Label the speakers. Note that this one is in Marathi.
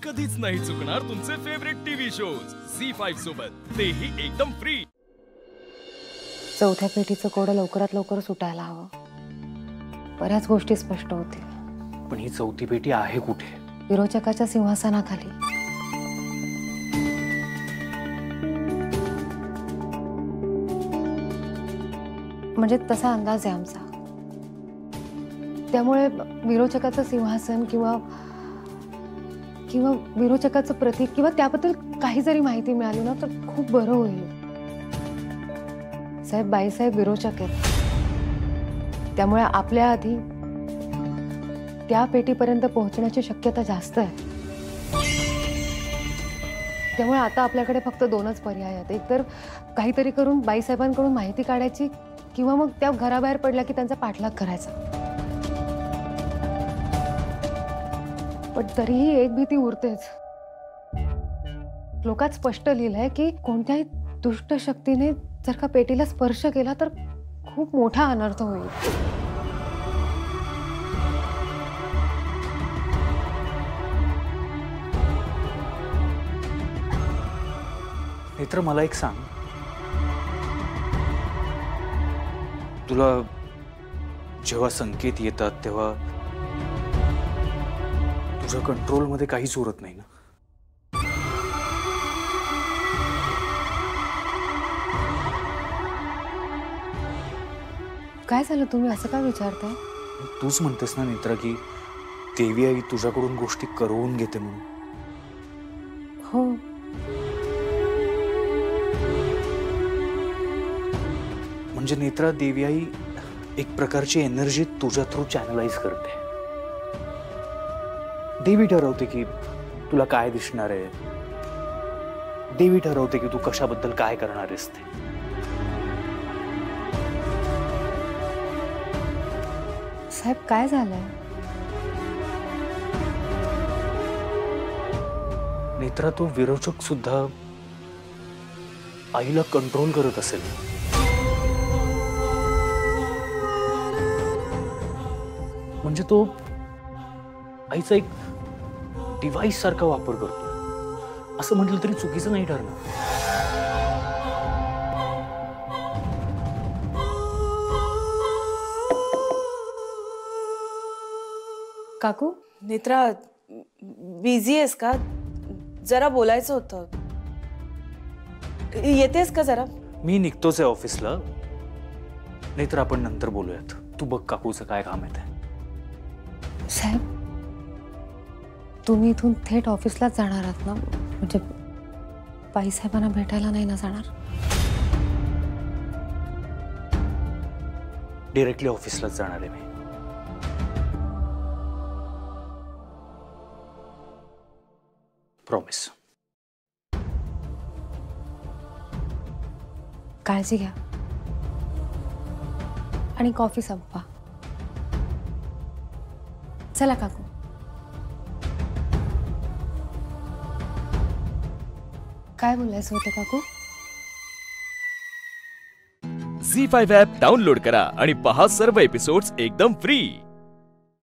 Speaker 1: कधीच नाही चुकणार तुमचे फेवरेट टीव्ही शोज झी5 सोबत, तेही एकदम फ्री।
Speaker 2: चौथ्या पेटीचं कोड लवकरात लवकर सुटायला हवं, बऱ्याच गोष्टी स्पष्ट होतील।
Speaker 3: पण ही चौथी पेटी आहे कुठे?
Speaker 2: विरोचकाच्या सिंहासनाखाली। म्हणजे तसा अंदाज आहे आमचा। त्यामुळे विरोचकाचं सिंहासन किंवा विरोचकाचं प्रतीक किंवा त्याबद्दल काही जरी माहिती मिळाली ना तर खूप बरं होईल। साहेब, बाईसाहेब विरोचक आहेत, त्यामुळे आपल्या आधी त्या पेटीपर्यंत पोहोचण्याची शक्यता जास्त आहे। त्यामुळे आता आपल्याकडे फक्त दोनच पर्याय आहेत, एक तर काहीतरी करून बाईसाहेबांकडून माहिती काढायची किंवा मग त्या घराबाहेर पडल्या की त्यांचा पाठलाग करायचा। पण तरीही एक भीती उरतेच। लोकात स्पष्ट लिहिलंय की कोणत्याही दुष्ट शक्तीने जर का पेटीला स्पर्श केला तर खूप मोठा अनर्थ होईल।
Speaker 3: नेत्र, मला एक सांग, तुला जेव्हा संकेत येतात तेव्हा तुझ्या कंट्रोलमध्ये काहीच उरत नाही ना?
Speaker 2: काय झालं, तुम्ही असं का विचारताय?
Speaker 3: तूच म्हणतेस ना नेत्रा की देवी आई तुझ्याकडून गोष्टी करवून घेते म्हणून।
Speaker 2: हो,
Speaker 3: म्हणजे नेत्रा, देवी आई एक प्रकारची एनर्जी तुझ्या थ्रू चॅनलाइज करते। देवी ठरवते की तुला काय दिसणार आहे, देवी ठरवते की तू कशाबद्दल काय करणार आहेस ते।
Speaker 2: साहेब काय झालंय?
Speaker 3: नेत्रा, तो विरोचक सुद्धा आईला कंट्रोल करत असेल। म्हणजे तो आईचा एक डिव्हाइस सारखा वापर करतोय, असं म्हटलं तरी चुकीचं नाही ठरणार।
Speaker 2: काकू,
Speaker 4: नेत्रा, बिझी आहेस का? जरा बोलायचं होतं, येतेस का जरा?
Speaker 3: मी निघतोच आहे ऑफिसला। नेत्रा, आपण नंतर बोलूयात। तू बघ काकूचं काय काम आहे ते।
Speaker 2: साहेब, तुम्ही इथून थेट ऑफिसलाच जाणार आहात ना? म्हणजे बाईसाहेबांना भेटायला नाही ना जाणार?
Speaker 3: डायरेक्टली ऑफिसलाच जाणार आहे मी। प्रॉमिस।
Speaker 2: काळजी घ्या आणि कॉफी संपवा। चला काकू। काय बोलायचं होतं काकू?
Speaker 1: झी5 ॲप डाउनलोड करा आणि पहा सर्व एपिसोड्स एकदम फ्री।